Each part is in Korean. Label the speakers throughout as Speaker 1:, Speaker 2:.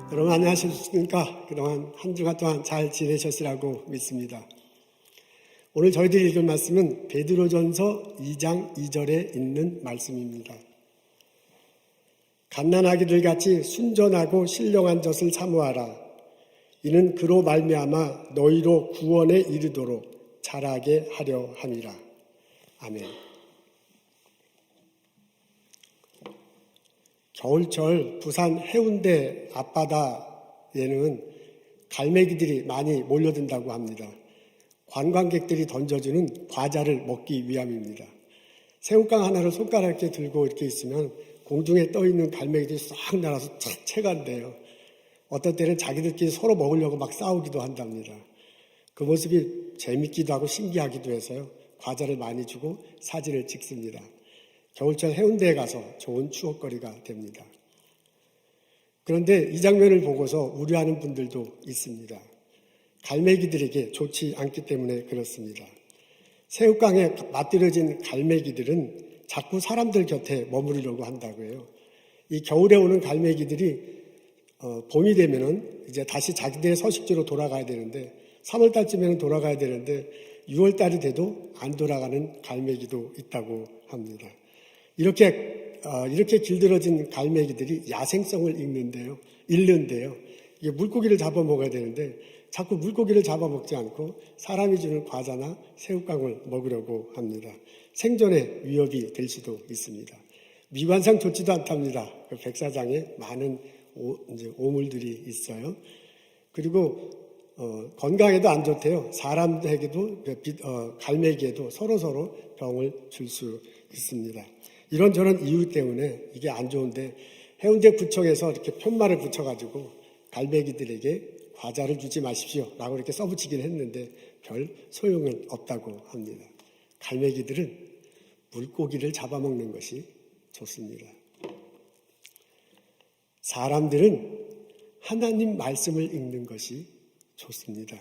Speaker 1: 여러분 안녕하셨습니까? 그동안 한 주간 동안 잘 지내셨으라고 믿습니다. 오늘 저희들이 읽을 말씀은 베드로전서 2장 2절에 있는 말씀입니다. 갓난아기들 같이 순전하고 신령한 젖을 사모하라. 이는 그로 말미암아 너희로 구원에 이르도록 자라게 하려 함이라. 아멘. 겨울철 부산 해운대 앞바다에는 갈매기들이 많이 몰려든다고 합니다. 관광객들이 던져주는 과자를 먹기 위함입니다. 새우깡 하나를 손가락에 들고 이렇게 있으면 공중에 떠있는 갈매기들이 싹 날아서 착 채간대요. 어떤 때는 자기들끼리 서로 먹으려고 막 싸우기도 한답니다. 그 모습이 재밌기도 하고 신기하기도 해서요. 과자를 많이 주고 사진을 찍습니다. 겨울철 해운대에 가서 좋은 추억거리가 됩니다. 그런데 이 장면을 보고서 우려하는 분들도 있습니다. 갈매기들에게 좋지 않기 때문에 그렇습니다. 새우깡에 맞들여진 갈매기들은 자꾸 사람들 곁에 머무르려고 한다고 해요. 이 겨울에 오는 갈매기들이 봄이 되면은 이제 다시 자기들의 서식지로 돌아가야 되는데 3월 달쯤에는 돌아가야 되는데 6월 달이 돼도 안 돌아가는 갈매기도 있다고 합니다. 이렇게 길들여진 갈매기들이 야생성을 잃는데요. 이게 물고기를 잡아먹어야 되는데 자꾸 물고기를 잡아먹지 않고 사람이 주는 과자나 새우깡을 먹으려고 합니다. 생존에 위협이 될 수도 있습니다. 미관상 좋지도 않답니다. 그 백사장에 많은 오물들이 있어요. 그리고 건강에도 안 좋대요. 사람에게도 갈매기에도 서로 병을 줄 수 있습니다. 이런저런 이유 때문에 이게 안 좋은데 해운대 구청에서 이렇게 편말을 붙여가지고 갈매기들에게 과자를 주지 마십시오 라고 이렇게 써붙이긴 했는데 별 소용은 없다고 합니다. 갈매기들은 물고기를 잡아먹는 것이 좋습니다. 사람들은 하나님 말씀을 읽는 것이 좋습니다.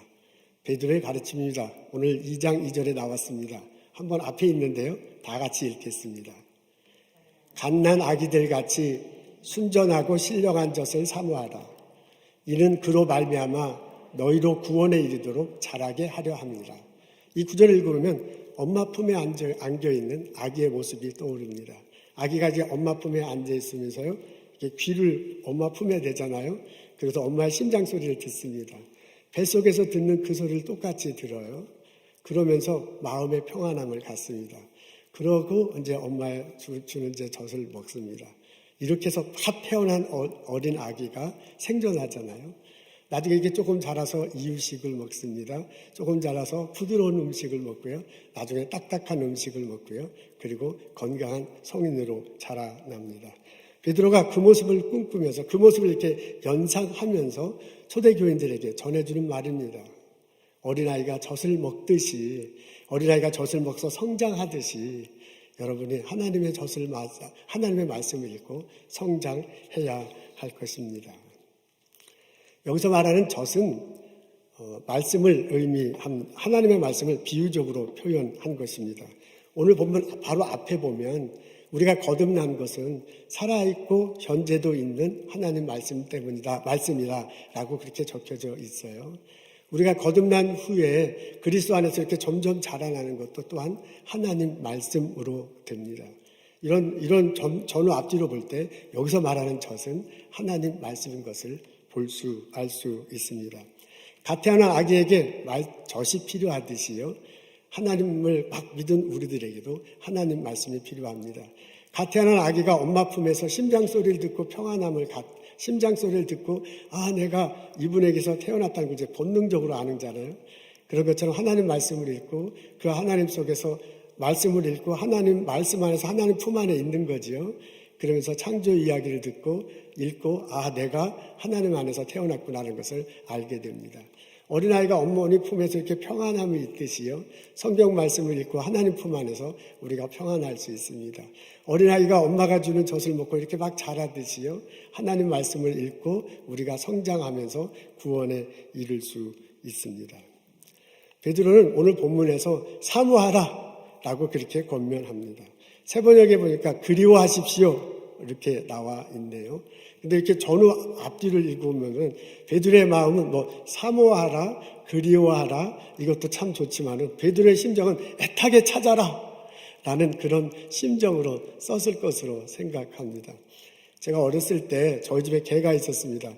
Speaker 1: 베드로의 가르침입니다. 오늘 2장 2절에 나왔습니다. 한번 앞에 있는데요. 다 같이 읽겠습니다. 갓난 아기들 같이 순전하고 신령한 젖을 사모하라. 이는 그로 말미암아 너희로 구원에 이르도록 자라게 하려 함이라. 이 구절을 읽으면 엄마 품에 안겨있는 아기의 모습이 떠오릅니다. 아기가 이제 엄마 품에 앉아있으면서요. 귀를 엄마 품에 대잖아요. 그래서 엄마의 심장 소리를 듣습니다. 뱃속에서 듣는 그 소리를 똑같이 들어요. 그러면서 마음의 평안함을 갖습니다. 그러고 이제 엄마의 주는 이제 젖을 먹습니다. 이렇게 해서 갓 태어난 어린 아기가 생존하잖아요. 나중에 이게 조금 자라서 이유식을 먹습니다. 조금 자라서 부드러운 음식을 먹고요. 나중에 딱딱한 음식을 먹고요. 그리고 건강한 성인으로 자라납니다. 베드로가 그 모습을 꿈꾸면서 그 모습을 이렇게 연상하면서 초대교인들에게 전해주는 말입니다. 어린아이가 젖을 먹듯이 어린아이가 젖을 먹어서 성장하듯이 여러분이 하나님의 젖을 맞아 하나님의 말씀을 읽고 성장해야 할 것입니다. 여기서 말하는 젖은 말씀을 의미한 하나님의 말씀을 비유적으로 표현한 것입니다. 오늘 보면 바로 앞에 보면 우리가 거듭난 것은 살아있고 현재도 있는 하나님 말씀 때문이다, 말씀이라고 그렇게 적혀져 있어요. 우리가 거듭난 후에 그리스도 안에서 이렇게 점점 자라나는 것도 또한 하나님 말씀으로 됩니다. 이런 전후 앞뒤로 볼 때 여기서 말하는 젖은 하나님 말씀인 것을 알 수 있습니다. 갓 태어난 아기에게 젖이 필요하듯이요. 하나님을 막 믿은 우리들에게도 하나님 말씀이 필요합니다. 갓 태어난 아기가 엄마 품에서 심장 소리를 듣고 심장 소리를 듣고 내가 이분에게서 태어났다는 걸 이제 본능적으로 아는 자잖아요. 그런 것처럼 하나님 말씀을 읽고 그 하나님 속에서 말씀을 읽고 하나님 말씀 안에서 하나님 품 안에 있는 거지요. 그러면서 창조 이야기를 듣고 읽고 내가 하나님 안에서 태어났구나라는 것을 알게 됩니다. 어린아이가 어머니 품에서 이렇게 평안함이 있듯이요. 성경 말씀을 읽고 하나님 품 안에서 우리가 평안할 수 있습니다. 어린아이가 엄마가 주는 젖을 먹고 이렇게 막 자라듯이요. 하나님 말씀을 읽고 우리가 성장하면서 구원에 이를 수 있습니다. 베드로는 오늘 본문에서 사모하라 라고 그렇게 권면합니다. 세번역에 보니까 그리워하십시오 이렇게 나와 있네요. 근데 이렇게 전후 앞뒤를 읽으면은 베드로의 마음은 뭐 사모하라, 그리워하라 이것도 참 좋지만은 베드로의 심정은 애타게 찾아라 라는 그런 심정으로 썼을 것으로 생각합니다. 제가 어렸을 때 저희 집에 개가 있었습니다.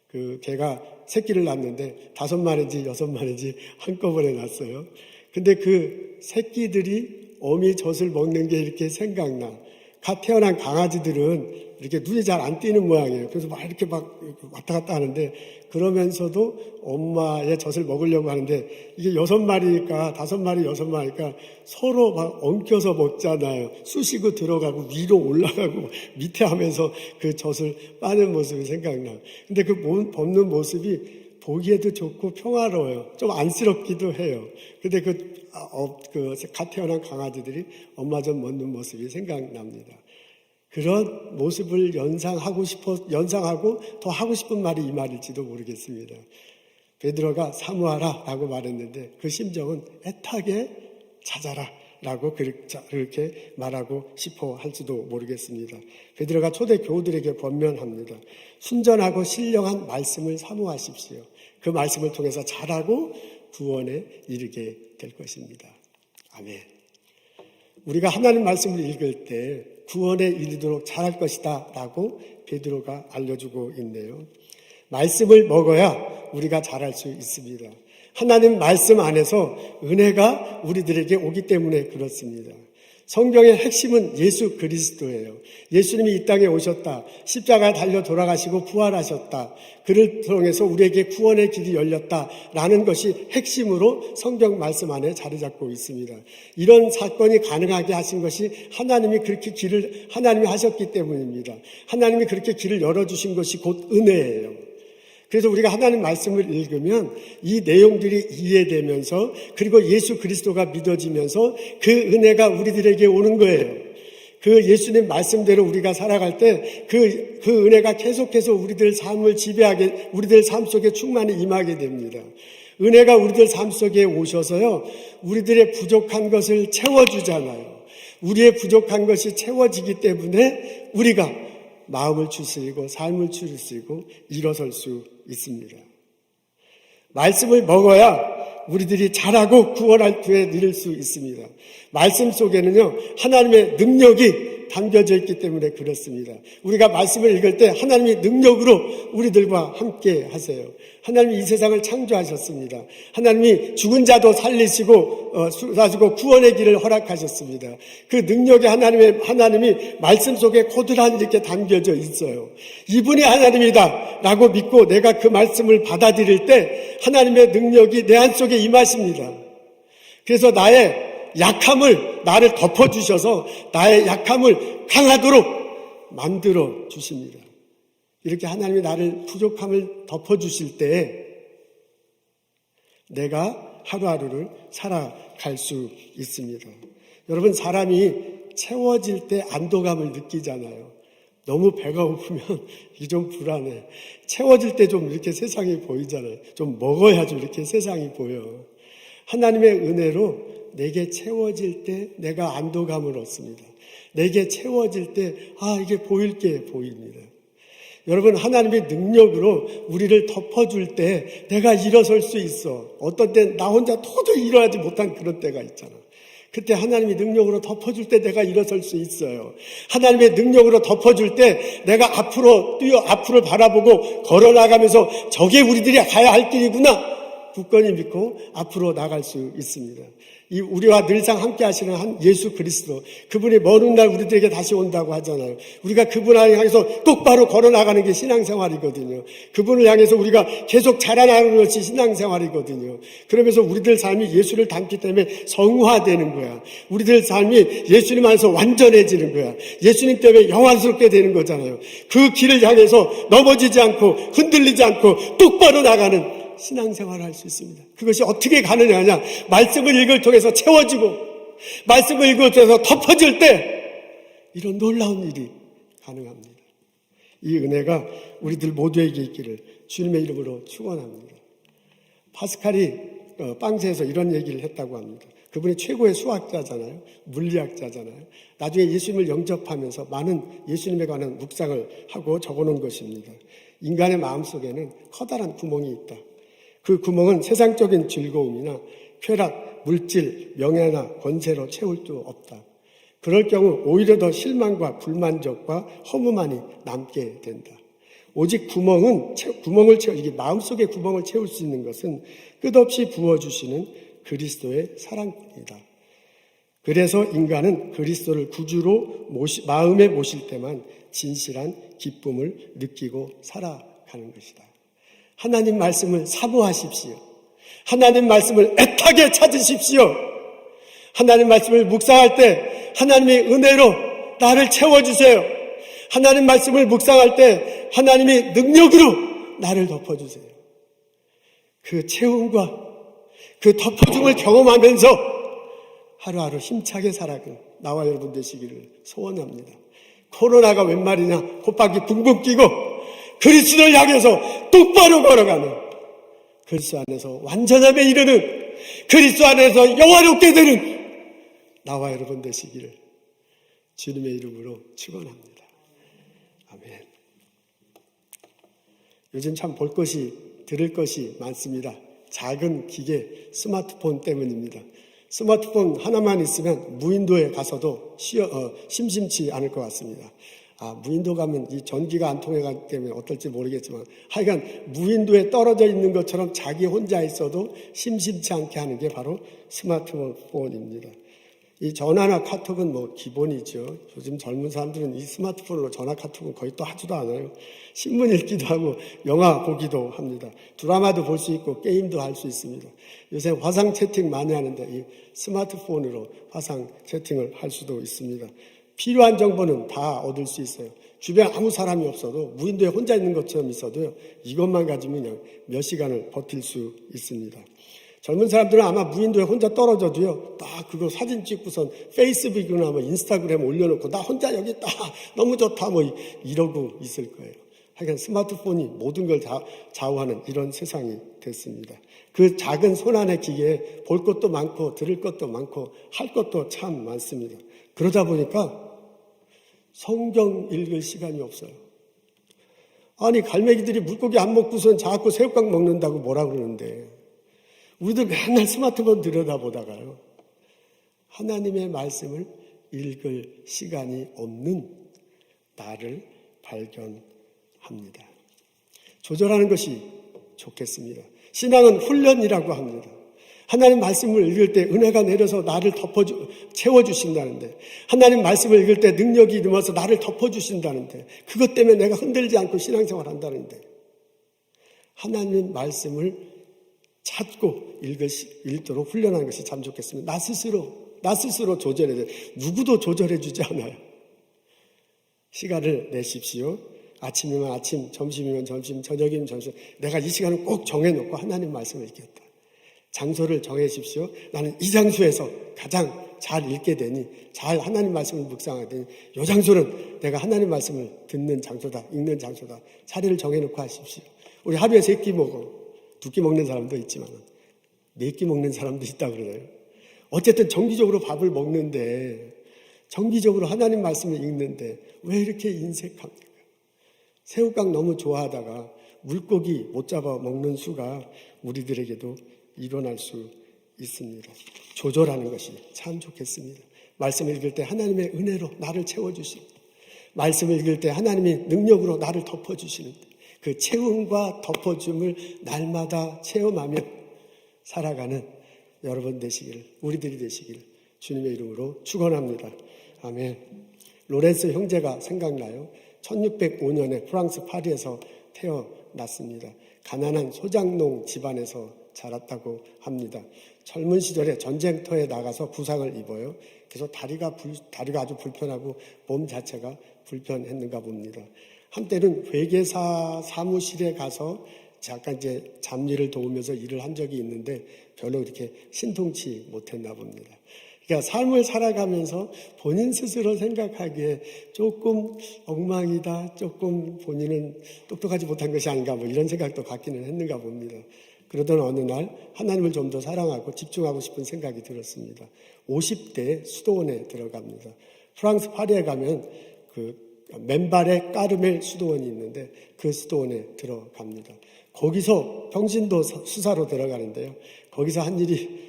Speaker 1: 그 개가 새끼를 낳았는데 5마리인지 6마리인지 한꺼번에 낳았어요. 근데 그 새끼들이 어미 젖을 먹는 게 이렇게 생각나. 갓 태어난 강아지들은 이렇게 눈이 잘 안 띄는 모양이에요. 그래서 막 이렇게 막 왔다 갔다 하는데 그러면서도 엄마의 젖을 먹으려고 하는데 이게 6마리니까 5마리, 6마리니까 서로 막 엉켜서 먹잖아요. 쑤시고 들어가고 위로 올라가고 밑에 하면서 그 젖을 빠는 모습이 생각나. 근데 그 먹는 모습이 보기에도 좋고 평화로워요. 좀 안쓰럽기도 해요. 근데 갓 태어난 강아지들이 엄마 젖 먹는 모습이 생각납니다. 그런 모습을 연상하고 더 하고 싶은 말이 이 말일지도 모르겠습니다. 베드로가 사모하라 라고 말했는데 그 심정은 애타게 찾아라 라고 그렇게 말하고 싶어 할지도 모르겠습니다. 베드로가 초대 교우들에게 권면합니다. 순전하고 신령한 말씀을 사모하십시오. 그 말씀을 통해서 자라고 구원에 이르게 될 것입니다. 아멘. 우리가 하나님 말씀을 읽을 때 구원에 이르도록 잘할 것이다 라고 베드로가 알려주고 있네요. 말씀을 먹어야 우리가 잘할 수 있습니다. 하나님 말씀 안에서 은혜가 우리들에게 오기 때문에 그렇습니다. 성경의 핵심은 예수 그리스도예요. 예수님이 이 땅에 오셨다. 십자가에 달려 돌아가시고 부활하셨다. 그를 통해서 우리에게 구원의 길이 열렸다라는 것이 핵심으로 성경 말씀 안에 자리 잡고 있습니다. 이런 사건이 가능하게 하신 것이 하나님이 하셨기 때문입니다. 하나님이 그렇게 길을 열어주신 것이 곧 은혜예요. 그래서 우리가 하나님 말씀을 읽으면 이 내용들이 이해되면서 그리고 예수 그리스도가 믿어지면서 그 은혜가 우리들에게 오는 거예요. 그 예수님 말씀대로 우리가 살아갈 때 그 은혜가 계속해서 우리들 삶을 지배하게, 우리들 삶 속에 충만히 임하게 됩니다. 은혜가 우리들 삶 속에 오셔서요, 우리들의 부족한 것을 채워주잖아요. 우리의 부족한 것이 채워지기 때문에 우리가 마음을 추스리고 삶을 추스리고 일어설 수 있습니다. 말씀을 먹어야 우리들이 잘하고 구원할 기회에 이를 수 있습니다. 말씀 속에는요, 하나님의 능력이 담겨져 있기 때문에 그렇습니다. 우리가 말씀을 읽을 때 하나님이 능력으로 우리들과 함께 하세요. 하나님이 이 세상을 창조하셨습니다. 하나님이 죽은 자도 살리시고 구원의 길을 허락하셨습니다. 그 능력이 하나님이 말씀 속에 고스란히 이렇게 담겨져 있어요. 이분이 하나님이다 라고 믿고 내가 그 말씀을 받아들일 때 하나님의 능력이 내 안속에 임하십니다. 그래서 나의 약함을 나를 덮어주셔서 나의 약함을 강하도록 만들어 주십니다. 이렇게 하나님이 나를 부족함을 덮어주실 때 내가 하루하루를 살아갈 수 있습니다. 여러분, 사람이 채워질 때 안도감을 느끼잖아요. 너무 배가 고프면 이게 좀 불안해. 채워질 때 좀 이렇게 세상이 보이잖아요. 좀 먹어야 좀 이렇게 세상이 보여. 하나님의 은혜로 내게 채워질 때 내가 안도감을 얻습니다. 내게 채워질 때 이게 보일 게 보입니다. 여러분, 하나님의 능력으로 우리를 덮어줄 때 내가 일어설 수 있어. 어떤 때 나 혼자 도저히 일어나지 못한 그런 때가 있잖아. 그때 하나님이 능력으로 덮어줄 때 내가 일어설 수 있어요. 하나님의 능력으로 덮어줄 때 내가 앞으로 바라보고 걸어나가면서 저게 우리들이 가야 할 길이구나. 굳건히 믿고 앞으로 나갈 수 있습니다. 이 우리와 늘상 함께 하시는 한 예수 그리스도, 그분이 먼 훗날 우리들에게 다시 온다고 하잖아요. 우리가 그분을 향해서 똑바로 걸어나가는 게 신앙생활이거든요. 그분을 향해서 우리가 계속 자라나가는 것이 신앙생활이거든요. 그러면서 우리들 삶이 예수를 닮기 때문에 성화되는 거야. 우리들 삶이 예수님 안에서 완전해지는 거야. 예수님 때문에 영화스럽게 되는 거잖아요. 그 길을 향해서 넘어지지 않고 흔들리지 않고 똑바로 나가는 신앙생활을 할 수 있습니다. 그것이 어떻게 가느냐? 말씀을 읽을 통해서 채워지고 말씀을 읽을 통해서 덮어질 때 이런 놀라운 일이 가능합니다. 이 은혜가 우리들 모두에게 있기를 주님의 이름으로 축원합니다. 파스칼이 빵세에서 이런 얘기를 했다고 합니다. 그분이 최고의 수학자잖아요. 물리학자잖아요. 나중에 예수님을 영접하면서 많은 예수님에 관한 묵상을 하고 적어놓은 것입니다. 인간의 마음속에는 커다란 구멍이 있다. 그 구멍은 세상적인 즐거움이나 쾌락, 물질, 명예나 권세로 채울 수 없다. 그럴 경우 오히려 더 실망과 불만족과 허무만이 남게 된다. 오직 이게 마음속의 구멍을 채울 수 있는 것은 끝없이 부어주시는 그리스도의 사랑뿐이다. 그래서 인간은 그리스도를 구주로 마음에 모실 때만 진실한 기쁨을 느끼고 살아가는 것이다. 하나님 말씀을 사모하십시오. 하나님 말씀을 애타게 찾으십시오. 하나님 말씀을 묵상할 때 하나님의 은혜로 나를 채워주세요. 하나님 말씀을 묵상할 때 하나님의 능력으로 나를 덮어주세요. 그 채움과 그 덮어줌을 경험하면서 하루하루 힘차게 살아가는 나와 여러분 되시기를 소원합니다. 코로나가 웬 말이냐, 콧바퀴 붕붕 끼고 그리스도를 향해서 똑바로 걸어가는, 그리스도 안에서 완전함에 이르는, 그리스도 안에서 영화롭게 되는 나와 여러분 되시기를 주님의 이름으로 축원합니다. 아멘. 요즘 참 볼 것이, 들을 것이 많습니다. 작은 기계, 스마트폰 때문입니다. 스마트폰 하나만 있으면 무인도에 가서도 심심치 않을 것 같습니다. 무인도 가면 이 전기가 안 통해가기 때문에 어떨지 모르겠지만 하여간 무인도에 떨어져 있는 것처럼 자기 혼자 있어도 심심치 않게 하는 게 바로 스마트폰입니다. 이 전화나 카톡은 뭐 기본이죠. 요즘 젊은 사람들은 이 스마트폰으로 전화 카톡은 거의 또 하지도 않아요. 신문 읽기도 하고 영화 보기도 합니다. 드라마도 볼 수 있고 게임도 할 수 있습니다. 요새 화상 채팅 많이 하는데 이 스마트폰으로 화상 채팅을 할 수도 있습니다. 필요한 정보는 다 얻을 수 있어요. 주변에 아무 사람이 없어도 무인도에 혼자 있는 것처럼 있어도요, 이것만 가지면 그냥 몇 시간을 버틸 수 있습니다. 젊은 사람들은 아마 무인도에 혼자 떨어져도요, 딱 그거 사진 찍고선 페이스북이나 뭐 인스타그램 올려놓고 나 혼자 여기 있다, 너무 좋다, 뭐 이러고 있을 거예요. 하여간 스마트폰이 모든 걸 다 좌우하는 이런 세상이 됐습니다. 그 작은 손안의 기계에 볼 것도 많고 들을 것도 많고 할 것도 참 많습니다. 그러다 보니까 성경 읽을 시간이 없어요. 아니, 갈매기들이 물고기 안 먹고선 자꾸 새우깡 먹는다고 뭐라 그러는데 우리도 맨날 스마트폰 들여다보다가요, 하나님의 말씀을 읽을 시간이 없는 나를 발견합니다. 조절하는 것이 좋겠습니다. 신앙은 훈련이라고 합니다. 하나님 말씀을 읽을 때 은혜가 내려서 나를 채워주신다는데, 하나님 말씀을 읽을 때 능력이 넘어서 나를 덮어주신다는데, 그것 때문에 내가 흔들지 않고 신앙생활 한다는데, 하나님 말씀을 찾고 읽도록 훈련하는 것이 참 좋겠습니다. 나 스스로 조절해야 돼요. 누구도 조절해주지 않아요. 시간을 내십시오. 아침이면 아침, 점심이면 점심, 저녁이면 점심. 내가 이 시간을 꼭 정해놓고 하나님 말씀을 읽겠다. 장소를 정해십시오. 나는 이 장소에서 가장 잘 읽게 되니, 잘 하나님 말씀을 묵상하게 되니, 이 장소는 내가 하나님 말씀을 듣는 장소다, 읽는 장소다. 자리를 정해놓고 하십시오. 우리 하루에 3끼 먹어. 2끼 먹는 사람도 있지만 4끼 먹는 사람도 있다고 그러나요? 어쨌든 정기적으로 밥을 먹는데, 정기적으로 하나님 말씀을 읽는데 왜 이렇게 인색합니까? 새우깡 너무 좋아하다가 물고기 못 잡아 먹는 수가 우리들에게도 일어날 수 있습니다. 조절하는 것이 참 좋겠습니다. 말씀을 읽을 때 하나님의 은혜로 나를 채워주시는, 말씀을 읽을 때 하나님의 능력으로 나를 덮어주시는 그 채움과 덮어줌을 날마다 체험하며 살아가는 여러분 되시기를, 우리들이 되시기를 주님의 이름으로 축원합니다. 아멘. 로렌스 형제가 생각나요. 1605년에 프랑스 파리에서 태어났습니다. 가난한 소장농 집안에서 자랐다고 합니다. 젊은 시절에 전쟁터에 나가서 부상을 입어요. 그래서 다리가 아주 불편하고 몸 자체가 불편했는가 봅니다. 한때는 회계사 사무실에 가서 잠깐 이제 잡일을 도우면서 일을 한 적이 있는데 별로 그렇게 신통치 못했나 봅니다. 그러니까 삶을 살아가면서 본인 스스로 생각하기에 조금 엉망이다, 조금 본인은 똑똑하지 못한 것이 아닌가, 뭐 이런 생각도 갖기는 했는가 봅니다. 그러던 어느 날 하나님을 좀 더 사랑하고 집중하고 싶은 생각이 들었습니다. 50대 수도원에 들어갑니다. 프랑스 파리에 가면 맨발의 까르멜 수도원이 있는데 그 수도원에 들어갑니다. 거기서 평신도 수사로 들어가는데요. 거기서 한 일이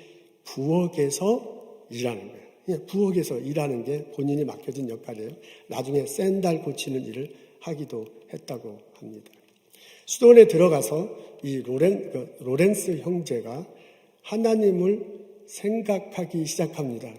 Speaker 1: 부엌에서 일하는 거예요. 그냥 부엌에서 일하는 게 본인이 맡겨진 역할이에요. 나중에 샌달 고치는 일을 하기도 했다고 합니다. 수도원에 들어가서 이 로렌스 형제가 하나님을 생각하기 시작합니다.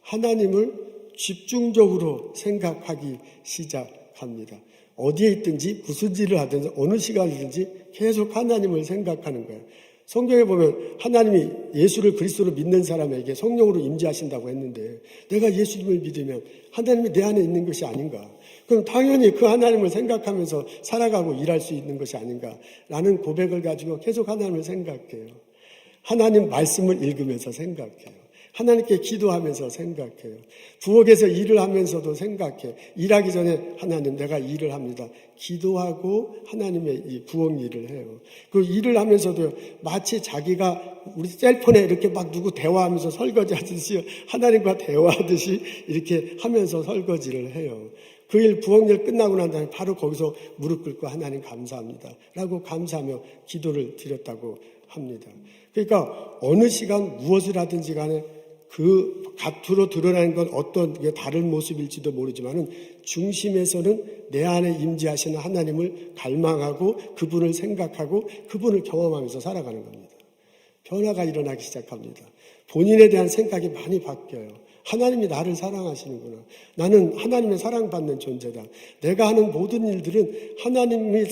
Speaker 1: 하나님을 집중적으로 생각하기 시작합니다. 어디에 있든지 무슨 일을 하든지 어느 시간이든지 계속 하나님을 생각하는 거예요. 성경에 보면 하나님이 예수를 그리스도로 믿는 사람에게 성령으로 임재하신다고 했는데 내가 예수님을 믿으면 하나님이 내 안에 있는 것이 아닌가? 그럼 당연히 그 하나님을 생각하면서 살아가고 일할 수 있는 것이 아닌가라는 고백을 가지고 계속 하나님을 생각해요. 하나님 말씀을 읽으면서 생각해요. 하나님께 기도하면서 생각해요. 부엌에서 일을 하면서도 생각해. 일하기 전에 하나님 내가 일을 합니다. 기도하고 하나님의 이 부엌 일을 해요. 그 일을 하면서도 마치 자기가 우리 셀폰에 이렇게 막 누구 대화하면서 설거지 하듯이 하나님과 대화하듯이 이렇게 하면서 설거지를 해요. 그 일 부엌 일 끝나고 난 다음에 바로 거기서 무릎 꿇고 하나님 감사합니다 라고 감사하며 기도를 드렸다고 합니다. 그러니까 어느 시간 무엇을 하든지 간에 그 겉으로 드러나는 건 어떤 다른 모습일지도 모르지만은 중심에서는 내 안에 임재하시는 하나님을 갈망하고 그분을 생각하고 그분을 경험하면서 살아가는 겁니다. 변화가 일어나기 시작합니다. 본인에 대한 생각이 많이 바뀌어요. 하나님이 나를 사랑하시는구나. 나는 하나님의 사랑받는 존재다. 내가 하는 모든 일들은 하나님이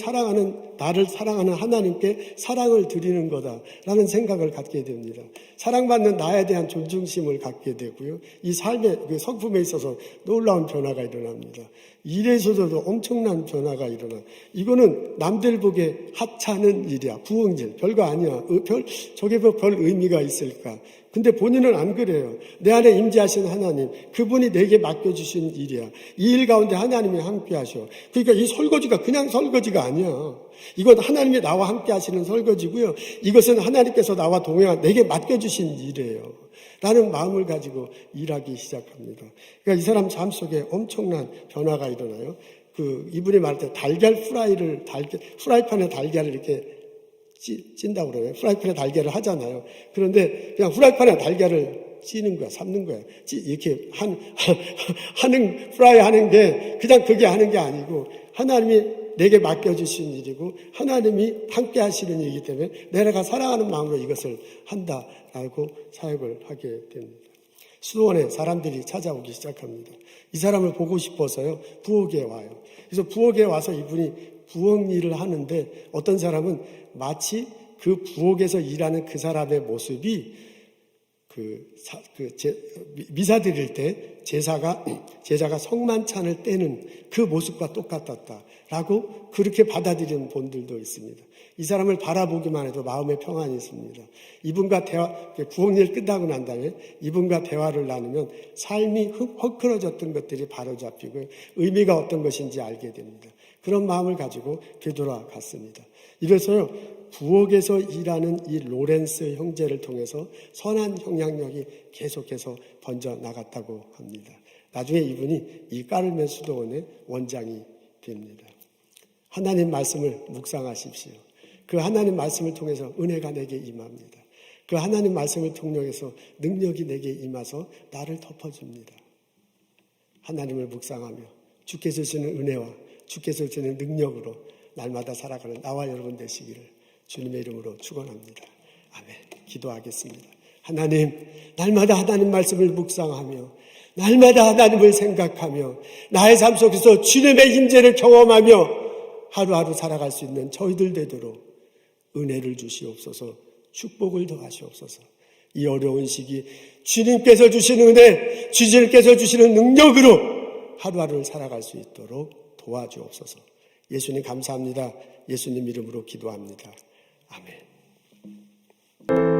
Speaker 1: 나를 사랑하는 하나님께 사랑을 드리는 거다라는 생각을 갖게 됩니다. 사랑받는 나에 대한 존중심을 갖게 되고요. 이 삶의 성품에 있어서 놀라운 변화가 일어납니다. 일에서도 엄청난 변화가 일어나. 이거는 남들 보기에 하찮은 일이야. 부엌일. 별거 아니야. 저게 별 의미가 있을까? 근데 본인은 안 그래요. 내 안에 임재하신 하나님, 그분이 내게 맡겨주신 일이야. 이 일 가운데 하나님이 함께 하셔. 그러니까 이 설거지가 그냥 설거지가 아니야. 이건 하나님이 나와 함께 하시는 설거지고요. 이것은 하나님께서 나와 내게 맡겨주신 일이에요. 라는 마음을 가지고 일하기 시작합니다. 그러니까 이 사람 삶 속에 엄청난 변화가 일어나요. 이분이 말할 때 후라이팬에 달걀을 이렇게 찐다고 그래요. 프라이팬에 달걀을 하잖아요. 그런데 그냥 후라이팬에 달걀을 찌는 거야, 삶는 거야. 이렇게 프라이 하는 게 그냥 그게 하는 게 아니고 하나님이 내게 맡겨주신 일이고 하나님이 함께 하시는 일이기 때문에 내가 사랑하는 마음으로 이것을 한다라고 사역을 하게 됩니다. 수도원에 사람들이 찾아오기 시작합니다. 이 사람을 보고 싶어서요, 부엌에 와요. 그래서 부엌에 와서 이분이 부엌 일을 하는데 어떤 사람은 마치 그 부엌에서 일하는 그 사람의 모습이 미사 드릴 때 제자가 성만찬을 떼는 그 모습과 똑같았다라고 그렇게 받아들이는 분들도 있습니다. 이 사람을 바라보기만 해도 마음의 평안이 있습니다. 이분과 부엌 일 끝나고 난 다음에 이분과 대화를 나누면 삶이 헛걸어졌던 것들이 바로잡히고 의미가 어떤 것인지 알게 됩니다. 그런 마음을 가지고 되돌아갔습니다. 이래서요, 부엌에서 일하는 이 로렌스 형제를 통해서 선한 영향력이 계속해서 번져 나갔다고 합니다. 나중에 이분이 이 까르멜 수도원의 원장이 됩니다. 하나님 말씀을 묵상하십시오. 그 하나님 말씀을 통해서 은혜가 내게 임합니다. 그 하나님 말씀을 통해서 능력이 내게 임해서 나를 덮어줍니다. 하나님을 묵상하며 주께서 주시는 은혜와 주께서 주시는 능력으로 날마다 살아가는 나와 여러분 되시기를 주님의 이름으로 축원합니다. 아멘. 기도하겠습니다. 하나님, 날마다 하나님 말씀을 묵상하며 날마다 하나님을 생각하며 나의 삶 속에서 주님의 임재를 경험하며 하루하루 살아갈 수 있는 저희들 되도록 은혜를 주시옵소서, 축복을 더하시옵소서. 이 어려운 시기 주님께서 주시는 은혜, 주님께서 주시는 능력으로 하루하루를 살아갈 수 있도록 도와주옵소서. 예수님 감사합니다. 예수님 이름으로 기도합니다. 아멘.